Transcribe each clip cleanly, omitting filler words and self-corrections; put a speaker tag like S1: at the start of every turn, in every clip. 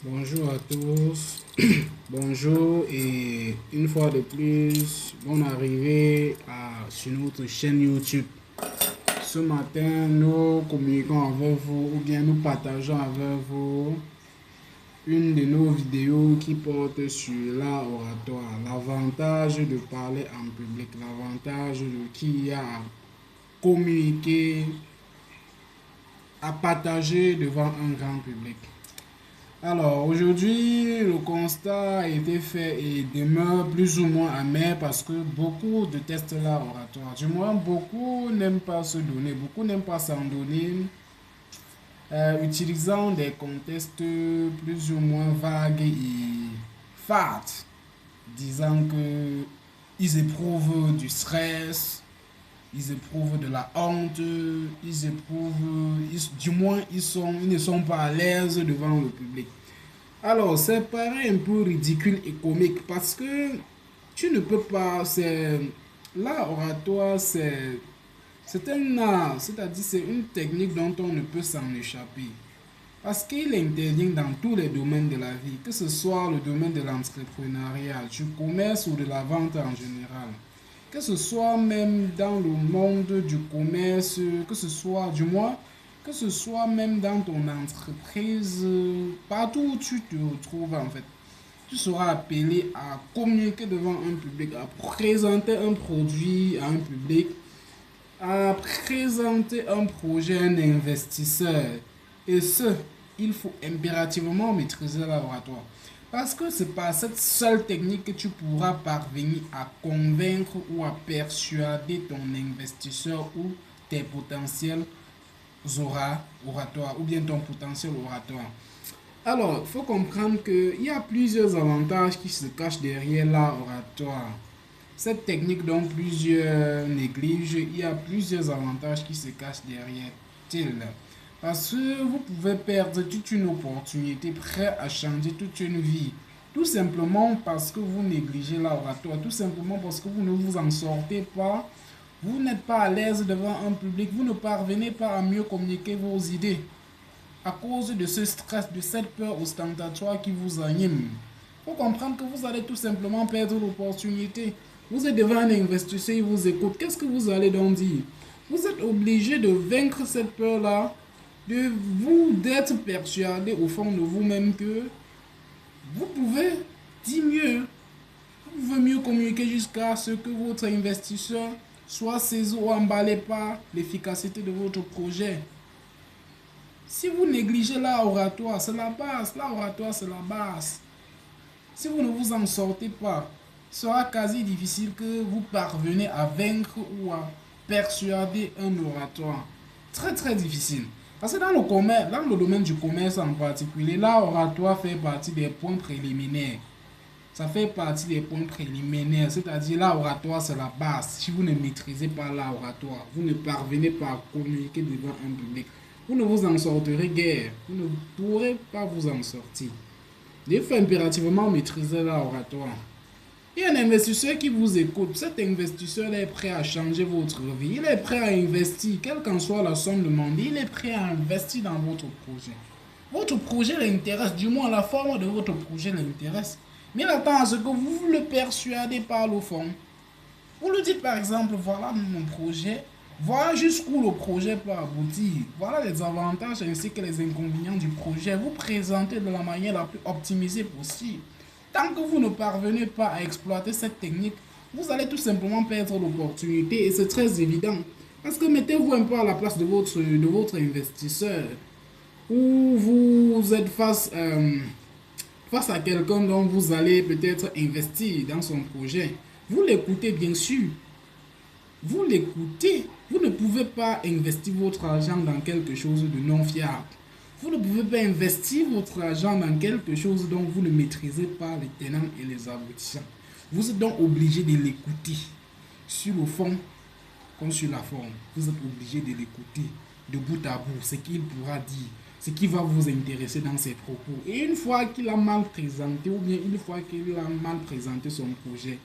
S1: Bonjour à tous. Bonjour et une fois de plus, bonne arrivée sur notre chaîne YouTube. Ce matin, nous communiquons avec vous ou bien nous partageons avec vous une de nos vidéos qui porte sur l'art oratoire. L'avantage de parler en public, l'avantage de qui y a à communiquer, à partager devant un grand public. Alors aujourd'hui, le constat a été fait et demeure plus ou moins amer parce que beaucoup de tests là oratoires, du moins beaucoup n'aiment pas se donner, beaucoup n'aiment pas s'en donner, utilisant des contextes plus ou moins vagues et fades, disant que ils éprouvent du stress, ils éprouvent de la honte, ils éprouvent, du moins ils ne sont pas à l'aise devant le public. Alors, ça paraît un peu ridicule et comique parce que tu ne peux pas, c'est l'art oratoire, c'est un art, c'est-à-dire c'est une technique dont on ne peut s'en échapper. Parce qu'il intervient dans tous les domaines de la vie, que ce soit le domaine de l'entrepreneuriat, du commerce ou de la vente en général. Que ce soit même dans le monde du commerce, que ce soit du moins, que ce soit même dans ton entreprise, partout où tu te retrouves en fait. Tu seras appelé à communiquer devant un public, à présenter un produit à un public, à présenter un projet à un investisseur. Et ce, il faut impérativement maîtriser le laboratoire. Parce que c'est par cette seule technique que tu pourras parvenir à convaincre ou à persuader ton investisseur ou tes potentiels oratoires ou bien ton potentiel oratoire. Alors, il faut comprendre qu'il y a plusieurs avantages qui se cachent derrière l'art oratoire. Cette technique dont plusieurs négligent, il y a plusieurs avantages qui se cachent derrière elle. Parce que vous pouvez perdre toute une opportunité, prêt à changer toute une vie. Tout simplement parce que vous négligez l'oratoire, tout simplement parce que vous ne vous en sortez pas, vous n'êtes pas à l'aise devant un public, vous ne parvenez pas à mieux communiquer vos idées à cause de ce stress, de cette peur ostentatoire qui vous anime. Il faut comprendre que vous allez tout simplement perdre l'opportunité. Vous êtes devant un investisseur, il vous écoute. Qu'est-ce que vous allez donc dire? Vous êtes obligé de vaincre cette peur-là, de vous d'être persuadé au fond de vous-même que vous pouvez dire mieux, vous pouvez mieux communiquer jusqu'à ce que votre investisseur soit saisi ou emballé par l'efficacité de votre projet. Si vous négligez l'oratoire, c'est la base. L'oratoire, c'est la base. Si vous ne vous en sortez pas, il sera quasi difficile que vous parvenez à vaincre ou à persuader un oratoire. Très très difficile. Parce que dans le commerce, dans le domaine du commerce en particulier, l'oratoire fait partie des points préliminaires. Ça fait partie des points préliminaires, c'est-à-dire l'oratoire c'est la base. Si vous ne maîtrisez pas l'oratoire, vous ne parvenez pas à communiquer devant un public. Vous ne vous en sortirez guère. Vous ne pourrez pas vous en sortir. Il faut impérativement maîtriser l'oratoire. Il y a un investisseur qui vous écoute. Cet investisseur est prêt à changer votre vie. Il est prêt à investir, quelle qu'en soit la somme demandée. Il est prêt à investir dans votre projet. Votre projet l'intéresse, du moins la forme de votre projet l'intéresse. Mais il attend à ce que vous le persuadez par le fond. Vous lui dites par exemple, voilà mon projet, voilà jusqu'où le projet peut aboutir, voilà les avantages ainsi que les inconvénients du projet. Vous présentez de la manière la plus optimisée possible. Tant que vous ne parvenez pas à exploiter cette technique, vous allez tout simplement perdre l'opportunité et c'est très évident. Parce que mettez-vous un peu à la place de votre investisseur ou vous êtes face à quelqu'un dont vous allez peut-être investir dans son projet. Vous l'écoutez bien sûr. Vous l'écoutez. Vous ne pouvez pas investir votre argent dans quelque chose de non fiable. Vous ne pouvez pas investir votre argent dans quelque chose dont vous ne maîtrisez pas les tenants et les aboutissants. Vous êtes donc obligé de l'écouter sur le fond comme sur la forme. Vous êtes obligé de l'écouter de bout à bout, ce qu'il pourra dire, ce qui va vous intéresser dans ses propos. Et une fois qu'il a mal présenté, ou bien une fois qu'il a mal présenté son projet,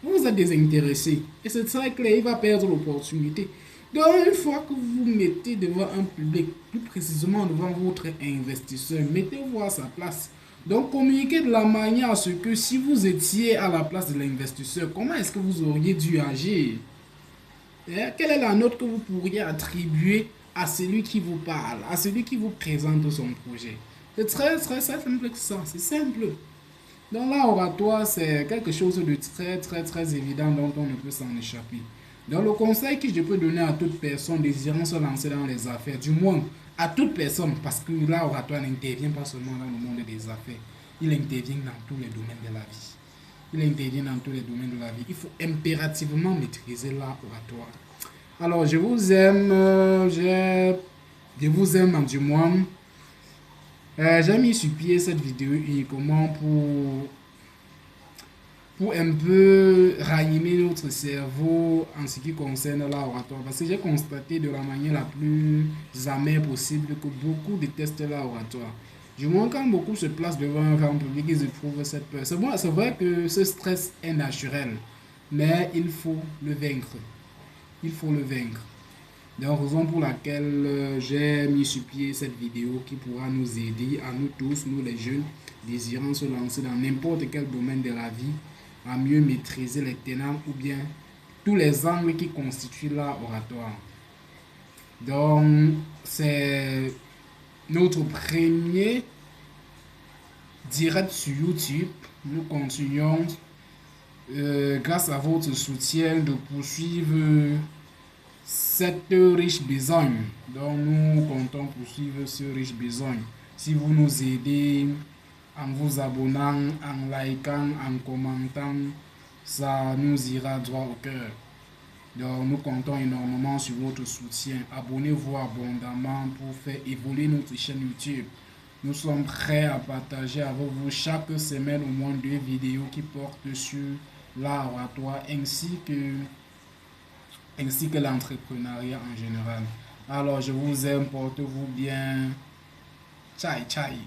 S1: vous êtes désintéressé. Et c'est très clair, il va perdre l'opportunité. Donc, une fois que vous vous mettez devant un public, plus précisément devant votre investisseur, mettez-vous à sa place. Donc, communiquez de la manière à ce que si vous étiez à la place de l'investisseur, comment est-ce que vous auriez dû agir? Quelle est la note que vous pourriez attribuer à celui qui vous parle, à celui qui vous présente son projet? C'est très simple que ça, c'est simple. Donc là, oratoire, c'est quelque chose de très évident dont on ne peut s'en échapper. Donc le conseil que je peux donner à toute personne désirant se lancer dans les affaires, du moins à toute personne, parce que là, oratoire n'intervient pas seulement dans le monde des affaires, il intervient dans tous les domaines de la vie. Il intervient dans tous les domaines de la vie. Il faut impérativement maîtriser l'art oratoire. Alors, je vous aime, je vous aime du moins. J'ai mis sur pied cette vidéo uniquement pour un peu ranimer notre cerveau en ce qui concerne l'art oratoire. Parce que j'ai constaté de la manière la plus amère possible que beaucoup détestent l'art oratoire. Du moins, quand beaucoup se placent devant un grand public, ils éprouvent cette peur. C'est vrai que ce stress est naturel, mais il faut le vaincre. Il faut le vaincre. Donc, raison pour laquelle j'ai mis sur pied cette vidéo qui pourra nous aider, à nous tous, nous les jeunes, désirant se lancer dans n'importe quel domaine de la vie, à mieux maîtriser les tenants ou bien tous les angles qui constituent l'art oratoire. Donc, c'est notre premier direct sur YouTube. Nous continuons, grâce à votre soutien, de poursuivre cette riche besogne. Donc nous comptons poursuivre ce riche besogne. Si vous nous aidez en vous abonnant, en likant, en commentant, ça nous ira droit au cœur. Donc nous comptons énormément sur votre soutien. Abonnez-vous abondamment pour faire évoluer notre chaîne YouTube. Nous sommes prêts à partager avec vous chaque semaine au moins 2 vidéos qui portent sur l'art oratoire ainsi que l'entrepreneuriat en général. Alors, je vous aime, portez-vous bien. Chai, chai.